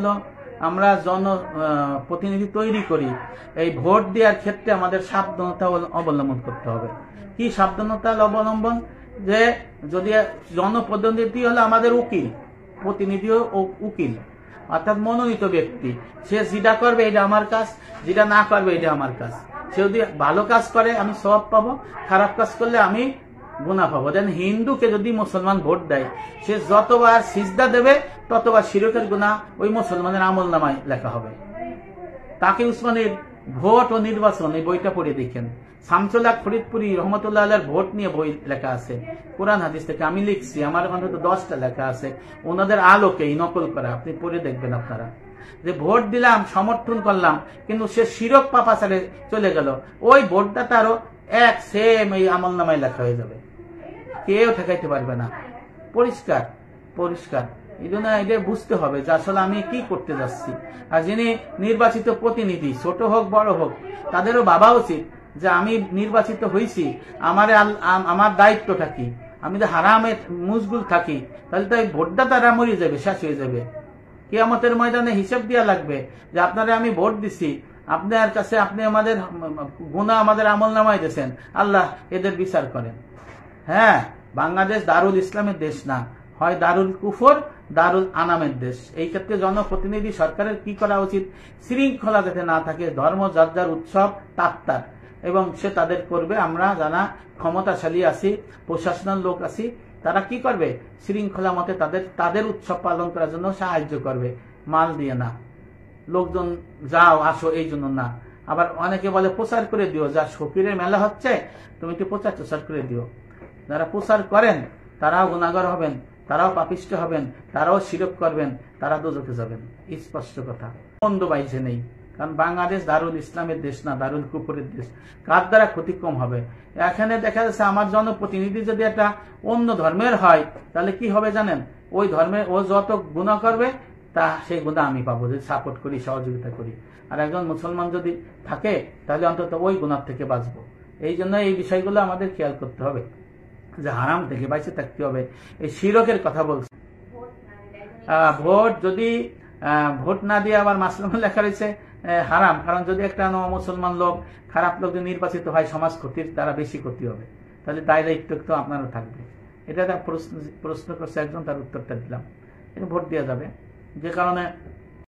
হলো আমরা প্রতিনিধি তৈরি করি, এই ভোট দেওয়ার ক্ষেত্রে আমাদের সাবধানতা অবলম্বন করতে হবে। কি সাবধানতা অবলম্বন? যে যদি জনপ্রতিনিধি হলো আমাদের উকিল, প্রতিনিধিও উকিল, অর্থাৎ মনোনীত ব্যক্তি। সে যেটা করবে এটা আমার কাজ, যেটা না করবে এটা আমার কাজ। সে যদি ভালো কাজ করে আমি সওয়াব পাবো, খারাপ কাজ করলে আমি গুনাহ পাবো। দেন হিন্দুকে যদি মুসলমান ভোট দেয়, সে যতবার সিজদা দেবে ততবার শিরকের গুনাহ ওই মুসলমানের আমলনামায় লেখা হবে। তাকে উসমানের ভোট ও নির্বাচন এই বইটা পড়ে দেখেন। শামসুল হক ফরিদপুরি রহমতুল্লাহ আলাইহির ভোট নিয়ে বই লেখা আছে, কোরআন হাদিস থেকে আমি লিখছি, আমার অন্তত 10টা লেখা আছে, ওনাদের আলোকেই নকল করা, আপনি পড়ে দেখবেন আপনারা। যে ভোট দিলাম, সমর্থন করলাম, কিন্তু সে শিরক পাপাচারে চলে গেল, ওই ভোটটা তারও এক সেম এই আমলনামায় লেখা হয়ে যাবে, কেউ ঠেকাইতে পারবে না। পরিষ্কার পরিষ্কার। এই জন্য এটা বুঝতে হবে যে আসলে আমি কি করতে যাচ্ছি। আর যিনি নির্বাচিত প্রতিনিধি, ছোট হোক বড় হোক, তাদেরও ভাবা উচিত যে আমি নির্বাচিত হয়েছি, আমার দায়িত্বটা কি। আমি তো হারামে মুশগুল থাকি, তাহলে তো এই ভোটটা তারা মরে যাবে, শেষ হয়ে যাবে। কিয়ামতের ময়দানে হিসাব দেওয়া লাগবে যে আপনারা আমি ভোট দিছি, আপনার কাছে আপনি আমাদের গুনাহ আমাদের আমলনামায় দিয়েছেন, আল্লাহ এদের বিচার করেন। হ্যাঁ, বাংলাদেশ দারুল ইসলামের দেশ না, হয় দারুল কুফর, দারুল আনামের দেশ। এই ক্ষেত্রে জনপ্রতিনিধি সরকারের কি করা উচিত? শৃঙ্খলা যাতে না থাকে, ধর্ম যার উৎসব তার, এবং সে তাদের করবে। আমরা যারা ক্ষমতাশালী আছি, প্রশাসনের লোক আছি, তারা কি করবে? শৃঙ্খলা মতে তাদের উৎসব পালন করার জন্য সাহায্য করবে, মাল দিয়ে না, লোকজন যাও আসো এই জন্য না। আবার অনেকে বলে প্রচার করে দিও, যা শফিরের মেলা হচ্ছে তুমি একটু প্রচার করে দিও। যারা প্রচার করেন তারাও গুনাহগার হবেন, তারাও পাপিষ্ট হবেন, তারাও শিরক করবেন, তারা দোজখে যাবেন। স্পষ্ট কথা, বন্ধ বাইছে নেই। কারণ বাংলাদেশ দারুল ইসলামের দেশ না, দারুল কুফরের দেশ। কার দ্বারা ক্ষতি কম হবে? এখানে দেখা যাচ্ছে আমার জনপ্রতিনিধি যদি একটা অন্য ধর্মের হয়, তাহলে কি হবে জানেন? ওই ধর্মে ও যত গুনাহ করবে তা সেই গুনাহ আমি পাবো, যদি সাপোর্ট করি, সহযোগিতা করি। আর একজন মুসলমান যদি থাকে তাহলে অন্তত ওই গুনাহ থেকে বাঁচবো। এই জন্য এই বিষয়গুলো আমাদের খেয়াল করতে হবে যে হারাম থেকে বাইচে থাকতে হবে। এই শিরকের কথা বলছে। ভোট যদি ভোট না দিয়ে আবার মাসলামা লেখা রয়েছে হারাম, কারণ যদি একটা মুসলমান লোক, খারাপ লোক যদি নির্বাচিত হয়, সমাজ ক্ষতির দ্বারা বেশি ক্ষতি হবে, তাহলে দায়-দায়িত্ব তো আপনারও থাকবে। এটা প্রশ্ন করছে একজন, তার উত্তরটা দিলাম। ভোট দেওয়া যাবে, যে কারণে